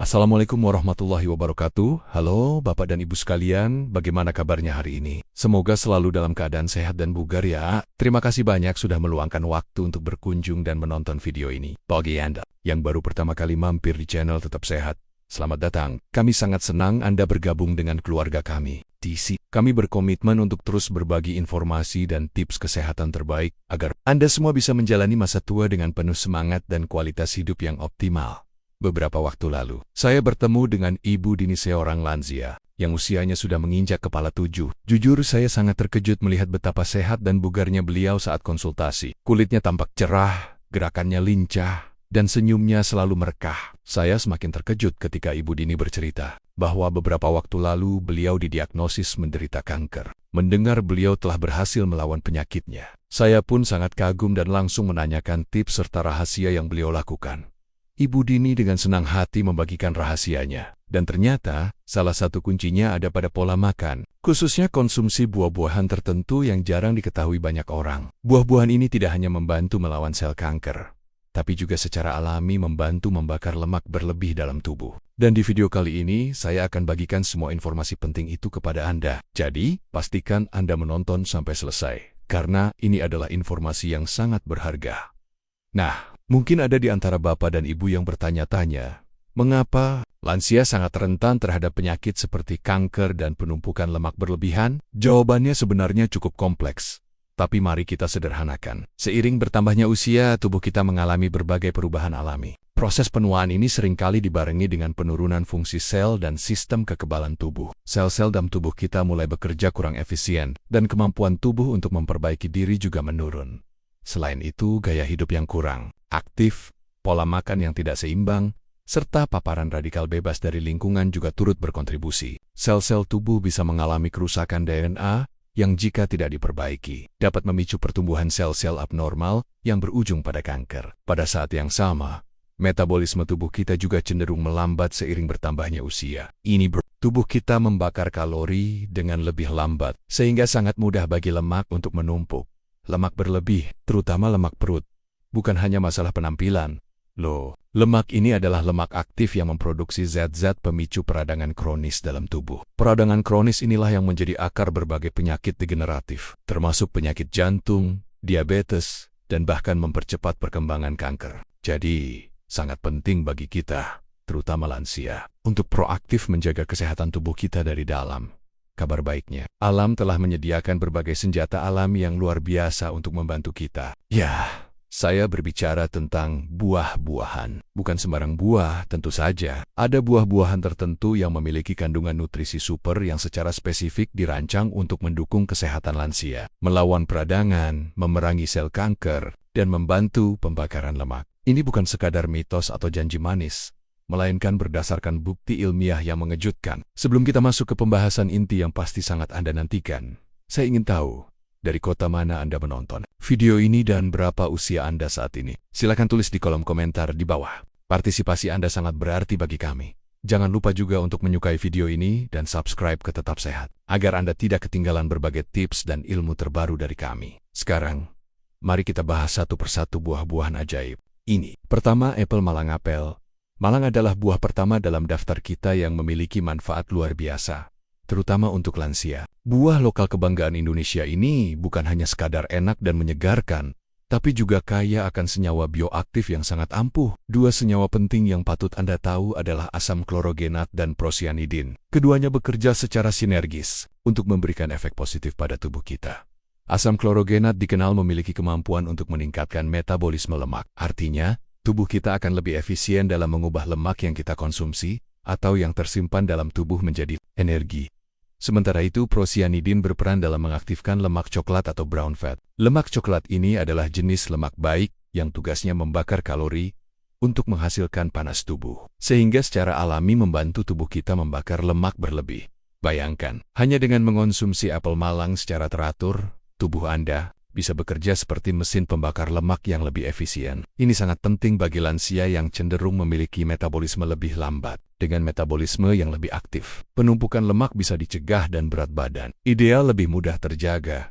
Assalamualaikum warahmatullahi wabarakatuh. Halo Bapak dan Ibu sekalian, bagaimana kabarnya hari ini? Semoga selalu dalam keadaan sehat dan bugar ya. Terima kasih banyak sudah meluangkan waktu untuk berkunjung dan menonton video ini. Bagi Anda yang baru pertama kali mampir di channel Tetap Sehat, selamat datang. Kami sangat senang Anda bergabung dengan keluarga kami. Di sini, kami berkomitmen untuk terus berbagi informasi dan tips kesehatan terbaik agar Anda semua bisa menjalani masa tua dengan penuh semangat dan kualitas hidup yang optimal. Beberapa waktu lalu, saya bertemu dengan Ibu Dini, seorang lansia yang usianya sudah menginjak kepala 7. Jujur, saya sangat terkejut melihat betapa sehat dan bugarnya beliau saat konsultasi. Kulitnya tampak cerah, gerakannya lincah, dan senyumnya selalu merekah. Saya semakin terkejut ketika Ibu Dini bercerita bahwa beberapa waktu lalu beliau didiagnosis menderita kanker. Mendengar beliau telah berhasil melawan penyakitnya, saya pun sangat kagum dan langsung menanyakan tips serta rahasia yang beliau lakukan. Ibu Dini dengan senang hati membagikan rahasianya, dan ternyata salah satu kuncinya ada pada pola makan, khususnya konsumsi buah-buahan tertentu yang jarang diketahui banyak orang. Buah-buahan ini tidak hanya membantu melawan sel kanker, tapi juga secara alami membantu membakar lemak berlebih dalam tubuh. Dan di video kali ini, saya akan bagikan semua informasi penting itu kepada Anda. Jadi, pastikan Anda menonton sampai selesai, karena ini adalah informasi yang sangat berharga. Nah, mungkin ada di antara Bapak dan Ibu yang bertanya-tanya, mengapa lansia sangat rentan terhadap penyakit seperti kanker dan penumpukan lemak berlebihan? Jawabannya sebenarnya cukup kompleks, tapi mari kita sederhanakan. Seiring bertambahnya usia, tubuh kita mengalami berbagai perubahan alami. Proses penuaan ini seringkali dibarengi dengan penurunan fungsi sel dan sistem kekebalan tubuh. Sel-sel dalam tubuh kita mulai bekerja kurang efisien, dan kemampuan tubuh untuk memperbaiki diri juga menurun. Selain itu, gaya hidup yang kurang aktif, pola makan yang tidak seimbang, serta paparan radikal bebas dari lingkungan juga turut berkontribusi. Sel-sel tubuh bisa mengalami kerusakan DNA yang jika tidak diperbaiki, dapat memicu pertumbuhan sel-sel abnormal yang berujung pada kanker. Pada saat yang sama, metabolisme tubuh kita juga cenderung melambat seiring bertambahnya usia. Tubuh kita membakar kalori dengan lebih lambat, sehingga sangat mudah bagi lemak untuk menumpuk. Lemak berlebih, terutama lemak perut, bukan hanya masalah penampilan. Lemak ini adalah lemak aktif yang memproduksi zat-zat pemicu peradangan kronis dalam tubuh. Peradangan kronis inilah yang menjadi akar berbagai penyakit degeneratif, termasuk penyakit jantung, diabetes, dan bahkan mempercepat perkembangan kanker. Jadi, sangat penting bagi kita, terutama lansia, untuk proaktif menjaga kesehatan tubuh kita dari dalam. Kabar baiknya, alam telah menyediakan berbagai senjata alami yang luar biasa untuk membantu kita. Ya, saya berbicara tentang buah-buahan. Bukan sembarang buah, tentu saja. Ada buah-buahan tertentu yang memiliki kandungan nutrisi super yang secara spesifik dirancang untuk mendukung kesehatan lansia, melawan peradangan, memerangi sel kanker, dan membantu pembakaran lemak. Ini bukan sekadar mitos atau janji manis, melainkan berdasarkan bukti ilmiah yang mengejutkan. Sebelum kita masuk ke pembahasan inti yang pasti sangat Anda nantikan, saya ingin tahu, dari kota mana Anda menonton video ini dan berapa usia Anda saat ini? Silakan tulis di kolom komentar di bawah. Partisipasi Anda sangat berarti bagi kami. Jangan lupa juga untuk menyukai video ini dan subscribe ke Tetap Sehat, agar Anda tidak ketinggalan berbagai tips dan ilmu terbaru dari kami. Sekarang, mari kita bahas satu persatu buah-buahan ajaib ini. Pertama, apel Malang. Apel Malang adalah buah pertama dalam daftar kita yang memiliki manfaat luar biasa, terutama untuk lansia. Buah lokal kebanggaan Indonesia ini bukan hanya sekadar enak dan menyegarkan, tapi juga kaya akan senyawa bioaktif yang sangat ampuh. Dua senyawa penting yang patut Anda tahu adalah asam klorogenat dan prosianidin. Keduanya bekerja secara sinergis untuk memberikan efek positif pada tubuh kita. Asam klorogenat dikenal memiliki kemampuan untuk meningkatkan metabolisme lemak. Artinya, tubuh kita akan lebih efisien dalam mengubah lemak yang kita konsumsi atau yang tersimpan dalam tubuh menjadi energi. Sementara itu, prosianidin berperan dalam mengaktifkan lemak coklat atau brown fat. Lemak coklat ini adalah jenis lemak baik yang tugasnya membakar kalori untuk menghasilkan panas tubuh, sehingga secara alami membantu tubuh kita membakar lemak berlebih. Bayangkan, hanya dengan mengonsumsi apel Malang secara teratur, tubuh Anda bisa bekerja seperti mesin pembakar lemak yang lebih efisien. Ini sangat penting bagi lansia yang cenderung memiliki metabolisme lebih lambat. Dengan metabolisme yang lebih aktif, penumpukan lemak bisa dicegah dan berat badan ideal lebih mudah terjaga.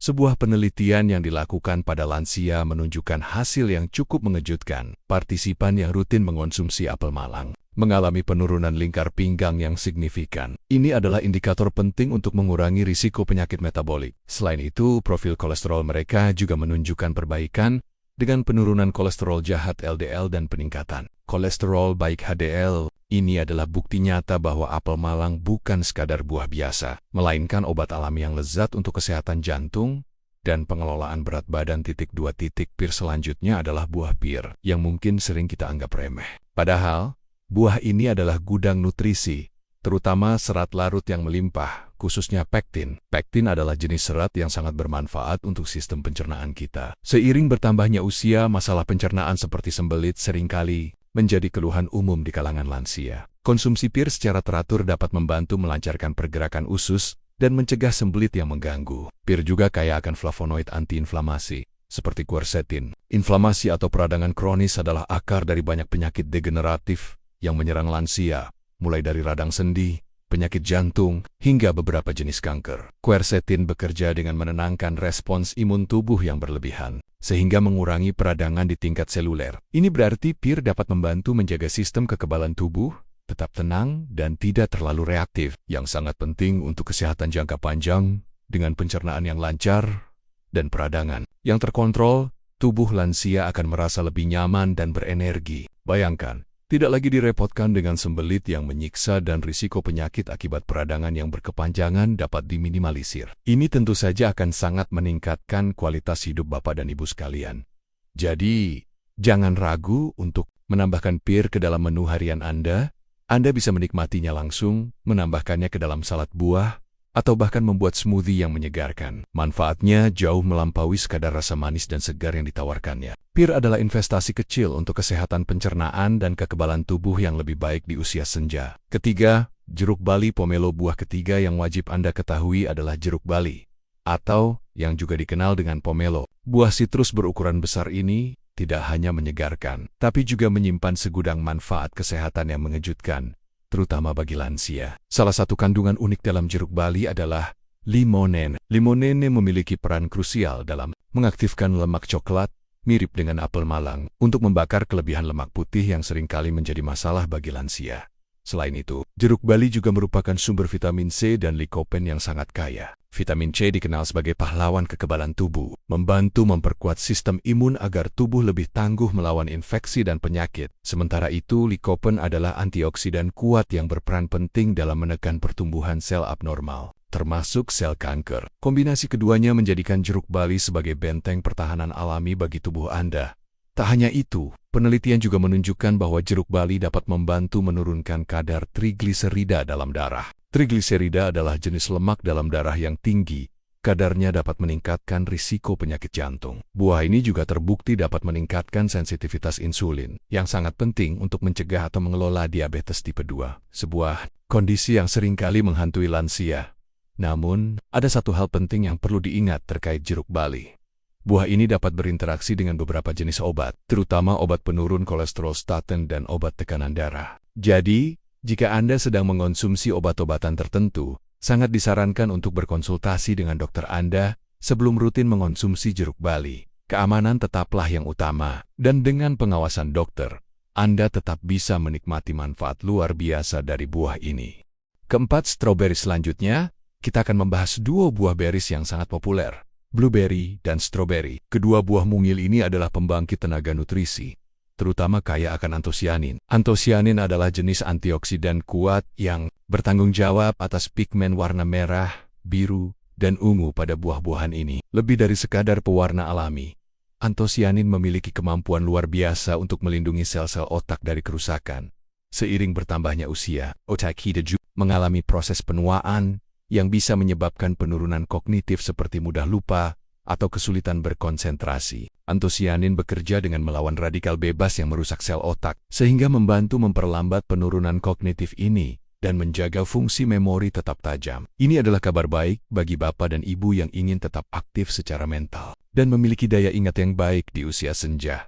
Sebuah penelitian yang dilakukan pada lansia menunjukkan hasil yang cukup mengejutkan. Partisipan yang rutin mengonsumsi apel malang mengalami penurunan lingkar pinggang yang signifikan. Ini adalah indikator penting untuk mengurangi risiko penyakit metabolik. Selain itu, profil kolesterol mereka juga menunjukkan perbaikan dengan penurunan kolesterol jahat LDL dan peningkatan kolesterol baik HDL. Ini adalah bukti nyata bahwa apel malang bukan sekadar buah biasa, melainkan obat alami yang lezat untuk kesehatan jantung dan pengelolaan berat badan. 2. Pir selanjutnya adalah buah pir, yang mungkin sering kita anggap remeh. Padahal, buah ini adalah gudang nutrisi, terutama serat larut yang melimpah, khususnya pektin. Pektin adalah jenis serat yang sangat bermanfaat untuk sistem pencernaan kita. Seiring bertambahnya usia, masalah pencernaan seperti sembelit seringkali menjadi keluhan umum di kalangan lansia. Konsumsi pir secara teratur dapat membantu melancarkan pergerakan usus dan mencegah sembelit yang mengganggu. Pir juga kaya akan flavonoid antiinflamasi, seperti quercetin. Inflamasi atau peradangan kronis adalah akar dari banyak penyakit degeneratif yang menyerang lansia, mulai dari radang sendi, penyakit jantung, hingga beberapa jenis kanker. Quercetin bekerja dengan menenangkan respons imun tubuh yang berlebihan, sehingga mengurangi peradangan di tingkat seluler. Ini berarti pir dapat membantu menjaga sistem kekebalan tubuh tetap tenang dan tidak terlalu reaktif, yang sangat penting untuk kesehatan jangka panjang. Dengan pencernaan yang lancar dan peradangan yang terkontrol, tubuh lansia akan merasa lebih nyaman dan berenergi. Bayangkan, tidak lagi direpotkan dengan sembelit yang menyiksa dan risiko penyakit akibat peradangan yang berkepanjangan dapat diminimalisir. Ini tentu saja akan sangat meningkatkan kualitas hidup Bapak dan Ibu sekalian. Jadi, jangan ragu untuk menambahkan pir ke dalam menu harian Anda. Anda bisa menikmatinya langsung, menambahkannya ke dalam salad buah, atau bahkan membuat smoothie yang menyegarkan. Manfaatnya jauh melampaui sekadar rasa manis dan segar yang ditawarkannya. Pir adalah investasi kecil untuk kesehatan pencernaan dan kekebalan tubuh yang lebih baik di usia senja. 3. Jeruk bali pomelo. Buah ketiga yang wajib Anda ketahui adalah jeruk bali, atau yang juga dikenal dengan pomelo. Buah sitrus berukuran besar ini tidak hanya menyegarkan, tapi juga menyimpan segudang manfaat kesehatan yang mengejutkan, terutama bagi lansia. Salah satu kandungan unik dalam jeruk bali adalah limonen. Limonen memiliki peran krusial dalam mengaktifkan lemak coklat, mirip dengan apel malang, untuk membakar kelebihan lemak putih yang seringkali menjadi masalah bagi lansia. Selain itu, jeruk bali juga merupakan sumber vitamin C dan likopen yang sangat kaya. Vitamin C dikenal sebagai pahlawan kekebalan tubuh, membantu memperkuat sistem imun agar tubuh lebih tangguh melawan infeksi dan penyakit. Sementara itu, likopen adalah antioksidan kuat yang berperan penting dalam menekan pertumbuhan sel abnormal, termasuk sel kanker. Kombinasi keduanya menjadikan jeruk bali sebagai benteng pertahanan alami bagi tubuh Anda. Tak hanya itu, penelitian juga menunjukkan bahwa jeruk bali dapat membantu menurunkan kadar trigliserida dalam darah. Trigliserida adalah jenis lemak dalam darah yang tinggi. Kadarnya dapat meningkatkan risiko penyakit jantung. Buah ini juga terbukti dapat meningkatkan sensitivitas insulin, yang sangat penting untuk mencegah atau mengelola diabetes tipe 2, sebuah kondisi yang seringkali menghantui lansia. Namun, ada satu hal penting yang perlu diingat terkait jeruk bali. Buah ini dapat berinteraksi dengan beberapa jenis obat, terutama obat penurun kolesterol statin dan obat tekanan darah. Jadi, jika Anda sedang mengonsumsi obat-obatan tertentu, sangat disarankan untuk berkonsultasi dengan dokter Anda sebelum rutin mengonsumsi jeruk bali. Keamanan tetaplah yang utama, dan dengan pengawasan dokter, Anda tetap bisa menikmati manfaat luar biasa dari buah ini. 4. Stroberi. Selanjutnya, kita akan membahas dua buah beris yang sangat populer, blueberry dan strawberry. Kedua buah mungil ini adalah pembangkit tenaga nutrisi, terutama kaya akan antosianin. Antosianin adalah jenis antioksidan kuat yang bertanggung jawab atas pigmen warna merah, biru, dan ungu pada buah-buahan ini. Lebih dari sekadar pewarna alami, antosianin memiliki kemampuan luar biasa untuk melindungi sel-sel otak dari kerusakan. Seiring bertambahnya usia, otak kita juga mengalami proses penuaan yang bisa menyebabkan penurunan kognitif seperti mudah lupa atau kesulitan berkonsentrasi. Antosianin bekerja dengan melawan radikal bebas yang merusak sel otak, sehingga membantu memperlambat penurunan kognitif ini dan menjaga fungsi memori tetap tajam. Ini adalah kabar baik bagi Bapak dan Ibu yang ingin tetap aktif secara mental dan memiliki daya ingat yang baik di usia senja.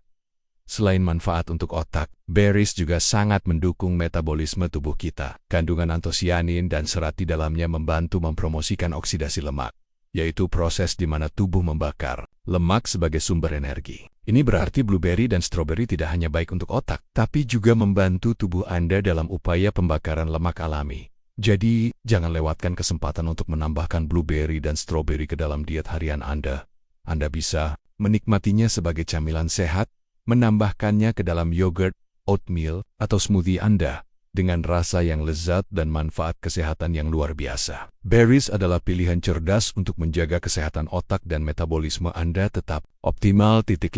Selain manfaat untuk otak, berries juga sangat mendukung metabolisme tubuh kita. Kandungan antosianin dan serat di dalamnya membantu mempromosikan oksidasi lemak, yaitu proses di mana tubuh membakar lemak sebagai sumber energi. Ini berarti blueberry dan stroberi tidak hanya baik untuk otak, tapi juga membantu tubuh Anda dalam upaya pembakaran lemak alami. Jadi, jangan lewatkan kesempatan untuk menambahkan blueberry dan stroberi ke dalam diet harian Anda. Anda bisa menikmatinya sebagai camilan sehat, menambahkannya ke dalam yogurt, oatmeal, atau smoothie Anda, dengan rasa yang lezat dan manfaat kesehatan yang luar biasa. Berries adalah pilihan cerdas untuk menjaga kesehatan otak dan metabolisme Anda tetap optimal. 5.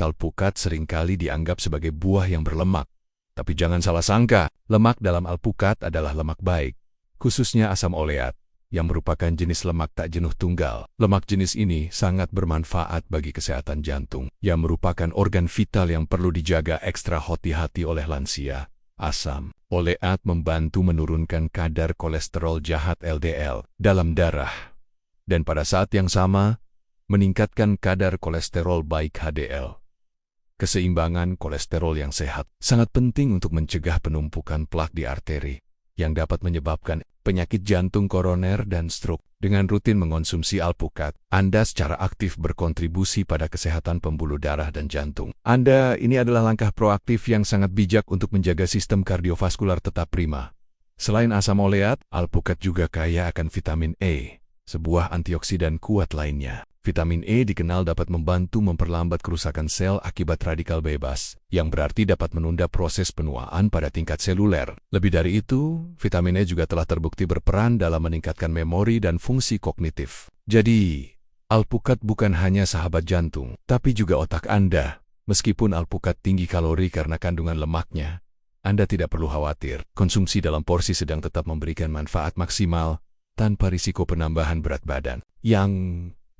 Alpukat seringkali dianggap sebagai buah yang berlemak. Tapi jangan salah sangka, lemak dalam alpukat adalah lemak baik, khususnya asam oleat, yang merupakan jenis lemak tak jenuh tunggal. Lemak jenis ini sangat bermanfaat bagi kesehatan jantung, yang merupakan organ vital yang perlu dijaga ekstra hati-hati oleh lansia. Asam oleat membantu menurunkan kadar kolesterol jahat LDL dalam darah, dan pada saat yang sama, meningkatkan kadar kolesterol baik HDL. Keseimbangan kolesterol yang sehat sangat penting untuk mencegah penumpukan plak di arteri, yang dapat menyebabkan penyakit jantung koroner dan stroke. Dengan rutin mengonsumsi alpukat, Anda secara aktif berkontribusi pada kesehatan pembuluh darah dan jantung. Ini adalah langkah proaktif yang sangat bijak untuk menjaga sistem kardiovaskular tetap prima. Selain asam oleat, alpukat juga kaya akan vitamin E, sebuah antioksidan kuat lainnya. Vitamin E dikenal dapat membantu memperlambat kerusakan sel akibat radikal bebas, yang berarti dapat menunda proses penuaan pada tingkat seluler. Lebih dari itu, vitamin E juga telah terbukti berperan dalam meningkatkan memori dan fungsi kognitif. Jadi, alpukat bukan hanya sahabat jantung, tapi juga otak Anda. Meskipun alpukat tinggi kalori karena kandungan lemaknya, Anda tidak perlu khawatir. Konsumsi dalam porsi sedang tetap memberikan manfaat maksimal tanpa risiko penambahan berat badan yang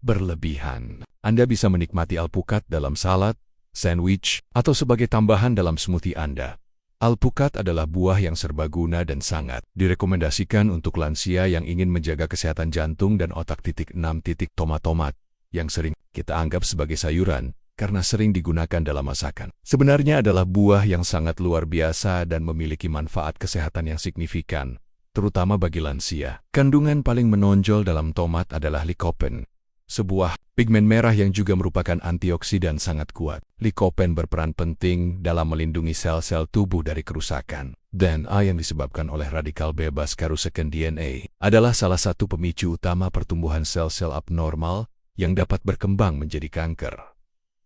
berlebihan. Anda bisa menikmati alpukat dalam salad, sandwich, atau sebagai tambahan dalam smoothie Anda. Alpukat adalah buah yang serbaguna dan sangat direkomendasikan untuk lansia yang ingin menjaga kesehatan jantung dan otak. 6. Tomat yang sering kita anggap sebagai sayuran karena sering digunakan dalam masakan, sebenarnya adalah buah yang sangat luar biasa dan memiliki manfaat kesehatan yang signifikan, terutama bagi lansia. Kandungan paling menonjol dalam tomat adalah lycopene, sebuah pigmen merah yang juga merupakan antioksidan sangat kuat. Lycopene berperan penting dalam melindungi sel-sel tubuh dari kerusakan. DNA yang disebabkan oleh radikal bebas kerusakan DNA adalah salah satu pemicu utama pertumbuhan sel-sel abnormal yang dapat berkembang menjadi kanker.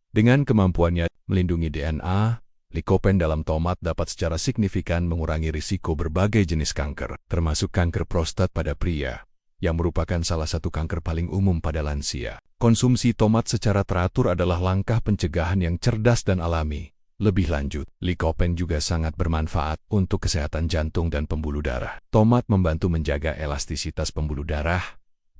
Dengan kemampuannya melindungi DNA, lycopene dalam tomat dapat secara signifikan mengurangi risiko berbagai jenis kanker, termasuk kanker prostat pada pria, yang merupakan salah satu kanker paling umum pada lansia. Konsumsi tomat secara teratur adalah langkah pencegahan yang cerdas dan alami. Lebih lanjut, lycopene juga sangat bermanfaat untuk kesehatan jantung dan pembuluh darah. Tomat membantu menjaga elastisitas pembuluh darah,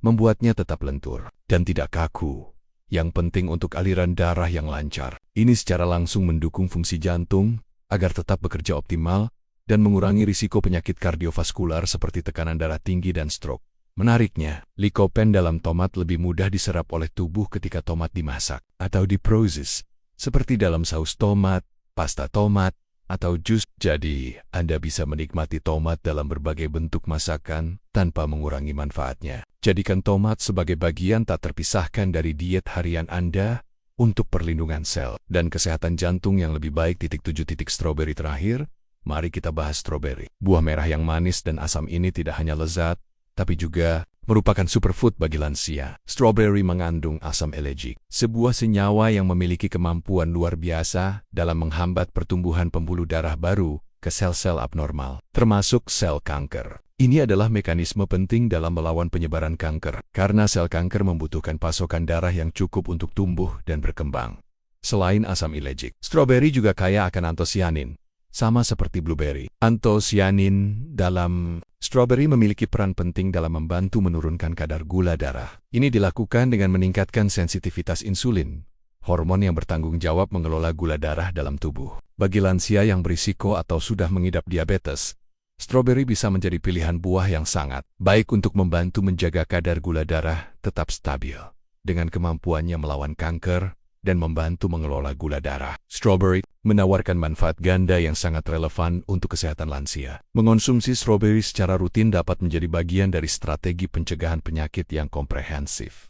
membuatnya tetap lentur dan tidak kaku, yang penting untuk aliran darah yang lancar. Ini secara langsung mendukung fungsi jantung agar tetap bekerja optimal dan mengurangi risiko penyakit kardiovaskular seperti tekanan darah tinggi dan stroke. Menariknya, lycopene dalam tomat lebih mudah diserap oleh tubuh ketika tomat dimasak atau diproses, seperti dalam saus tomat, pasta tomat, atau jus. Jadi, Anda bisa menikmati tomat dalam berbagai bentuk masakan tanpa mengurangi manfaatnya. Jadikan tomat sebagai bagian tak terpisahkan dari diet harian Anda untuk perlindungan sel dan kesehatan jantung yang lebih baik. 7. Stroberi terakhir, mari kita bahas stroberi. Buah merah yang manis dan asam ini tidak hanya lezat, tapi juga merupakan superfood bagi lansia. Strawberry mengandung asam elegik, sebuah senyawa yang memiliki kemampuan luar biasa dalam menghambat pertumbuhan pembuluh darah baru ke sel-sel abnormal, termasuk sel kanker. Ini adalah mekanisme penting dalam melawan penyebaran kanker, karena sel kanker membutuhkan pasokan darah yang cukup untuk tumbuh dan berkembang. Selain asam elegik, stroberi juga kaya akan antosianin, sama seperti blueberry. Antosianin dalam stroberi memiliki peran penting dalam membantu menurunkan kadar gula darah. Ini dilakukan dengan meningkatkan sensitivitas insulin, hormon yang bertanggung jawab mengelola gula darah dalam tubuh. Bagi lansia yang berisiko atau sudah mengidap diabetes, stroberi bisa menjadi pilihan buah yang sangat baik untuk membantu menjaga kadar gula darah tetap stabil. Dengan kemampuannya melawan kanker dan membantu mengelola gula darah. Strawberry menawarkan manfaat ganda yang sangat relevan untuk kesehatan lansia. Mengonsumsi strawberry secara rutin dapat menjadi bagian dari strategi pencegahan penyakit yang komprehensif.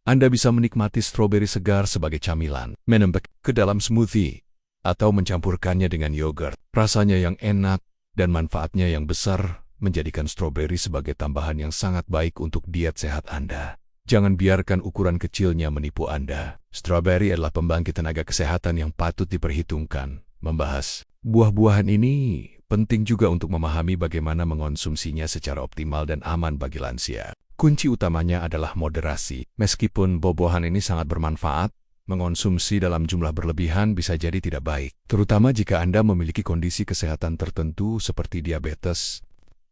Anda bisa menikmati strawberry segar sebagai camilan, menembak ke dalam smoothie, atau mencampurkannya dengan yogurt. Rasanya yang enak dan manfaatnya yang besar menjadikan strawberry sebagai tambahan yang sangat baik untuk diet sehat Anda. Jangan biarkan ukuran kecilnya menipu Anda. Strawberry adalah pembangkit tenaga kesehatan yang patut diperhitungkan. Membahas buah-buahan ini penting juga untuk memahami bagaimana mengonsumsinya secara optimal dan aman bagi lansia. Kunci utamanya adalah moderasi. Meskipun buah-buahan ini sangat bermanfaat, mengonsumsi dalam jumlah berlebihan bisa jadi tidak baik. Terutama jika Anda memiliki kondisi kesehatan tertentu seperti diabetes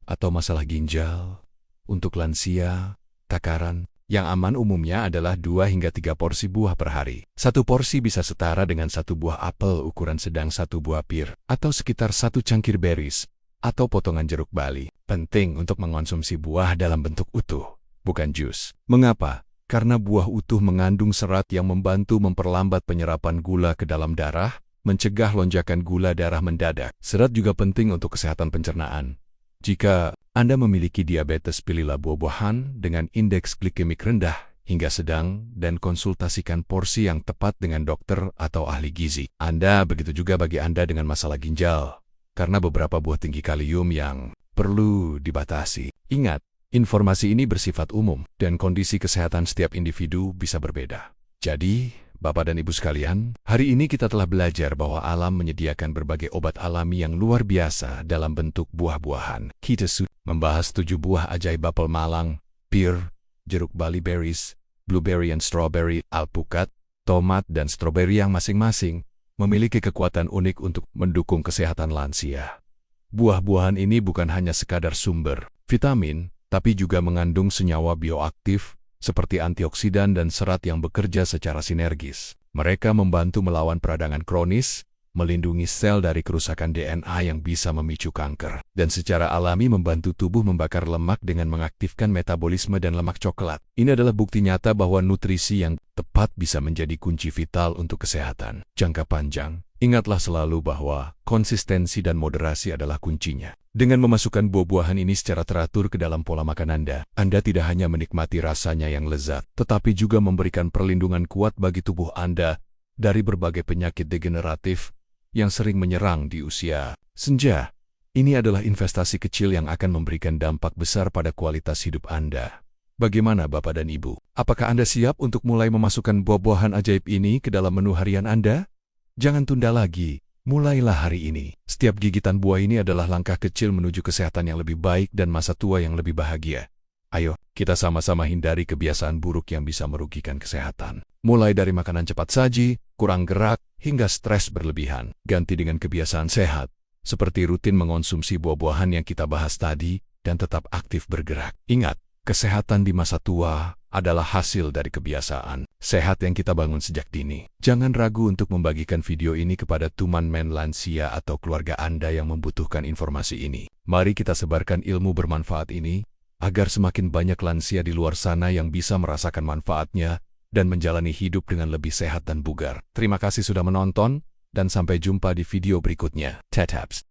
atau masalah ginjal. Untuk lansia, takaran yang aman umumnya adalah 2 hingga 3 porsi buah per hari. 1 porsi bisa setara dengan 1 buah apel ukuran sedang, 1 buah pir, atau sekitar 1 cangkir berries, atau potongan jeruk bali. Penting untuk mengonsumsi buah dalam bentuk utuh, bukan jus. Mengapa? Karena buah utuh mengandung serat yang membantu memperlambat penyerapan gula ke dalam darah, mencegah lonjakan gula darah mendadak. Serat juga penting untuk kesehatan pencernaan. Jika Anda memiliki diabetes, pilihlah buah-buahan dengan indeks glikemik rendah hingga sedang dan konsultasikan porsi yang tepat dengan dokter atau ahli gizi. Begitu juga bagi Anda dengan masalah ginjal, karena beberapa buah tinggi kalium yang perlu dibatasi. Ingat, informasi ini bersifat umum dan kondisi kesehatan setiap individu bisa berbeda. Jadi, Bapak dan Ibu sekalian, hari ini kita telah belajar bahwa alam menyediakan berbagai obat alami yang luar biasa dalam bentuk buah-buahan. Kita sudah membahas 7 buah ajaib apel malang, pir, jeruk bali berries, blueberry and strawberry, alpukat, tomat dan stroberi yang masing-masing memiliki kekuatan unik untuk mendukung kesehatan lansia. Buah-buahan ini bukan hanya sekadar sumber vitamin, tapi juga mengandung senyawa bioaktif, seperti antioksidan dan serat yang bekerja secara sinergis. Mereka membantu melawan peradangan kronis, melindungi sel dari kerusakan DNA yang bisa memicu kanker, dan secara alami membantu tubuh membakar lemak dengan mengaktifkan metabolisme dan lemak coklat. Ini adalah bukti nyata bahwa nutrisi yang tepat bisa menjadi kunci vital untuk kesehatan jangka panjang. Ingatlah selalu bahwa konsistensi dan moderasi adalah kuncinya. Dengan memasukkan buah-buahan ini secara teratur ke dalam pola makan Anda tidak hanya menikmati rasanya yang lezat, tetapi juga memberikan perlindungan kuat bagi tubuh Anda dari berbagai penyakit degeneratif yang sering menyerang di usia senja. Ini adalah investasi kecil yang akan memberikan dampak besar pada kualitas hidup Anda. Bagaimana Bapak dan Ibu? Apakah Anda siap untuk mulai memasukkan buah-buahan ajaib ini ke dalam menu harian Anda? Jangan tunda lagi. Mulailah hari ini. Setiap gigitan buah ini adalah langkah kecil menuju kesehatan yang lebih baik dan masa tua yang lebih bahagia. Ayo, kita sama-sama hindari kebiasaan buruk yang bisa merugikan kesehatan. Mulai dari makanan cepat saji, kurang gerak, hingga stres berlebihan. Ganti dengan kebiasaan sehat, seperti rutin mengonsumsi buah-buahan yang kita bahas tadi, dan tetap aktif bergerak. Ingat, kesehatan di masa tua adalah hasil dari kebiasaan sehat yang kita bangun sejak dini. Jangan ragu untuk membagikan video ini kepada teman lansia atau keluarga Anda yang membutuhkan informasi ini. Mari kita sebarkan ilmu bermanfaat ini, agar semakin banyak lansia di luar sana yang bisa merasakan manfaatnya dan menjalani hidup dengan lebih sehat dan bugar. Terima kasih sudah menonton, dan sampai jumpa di video berikutnya. Tetaps.